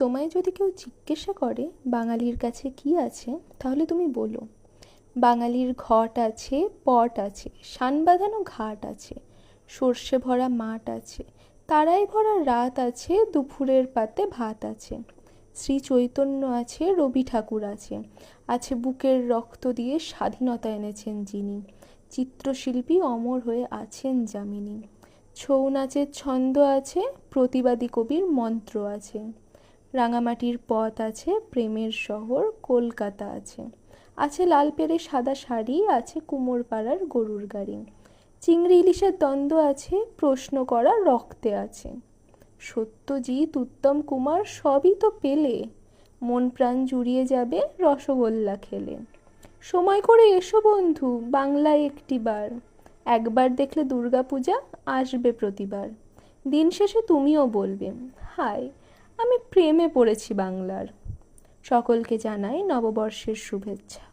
তোমায় যদি কেউ জিজ্ঞাসা করে বাঙালির কাছে কি আছে, তাহলে তুমি বলো, বাঙালির ঘট আছে, পট আছে, শান বাঁধানো ঘাট আছে, সর্ষে ভরা মাঠ আছে, তারায় ভরা রাত আছে, দুপুরের পাতে ভাত আছে, শ্রী চৈতন্য আছে, রবি ঠাকুর আছে, আছে বুকের রক্ত দিয়ে স্বাধীনতা এনেছেন যিনি, চিত্রশিল্পী অমর হয়ে আছেন যামিনী, ছৌ নাচের ছন্দ আছে, প্রতিবাদী কবির মন্ত্র আছে, রাঙামাটির পথ আছে, প্রেমের শহর কলকাতা আছে, আছে লাল পেরে সাদা শাড়ি, আছে কুমোরপাড়ার গরুর গাড়ি, চিংড়ি ইলিশের দ্বন্দ্ব আছে, প্রশ্ন করা রক্তে আছে, সত্যজিৎ উত্তম কুমার সবই তো পেলে, মন প্রাণ জুড়িয়ে যাবে রসগোল্লা খেলে। সময় করে এসো বন্ধু বাংলায় একটিবার, একবার দেখলে দুর্গাপূজা আসবে প্রতিবার, দিন শেষে তুমিও বলবে, হায় আমি প্রেমে পড়েছি বাংলার। সকলকে জানাই নববর্ষের শুভেচ্ছা।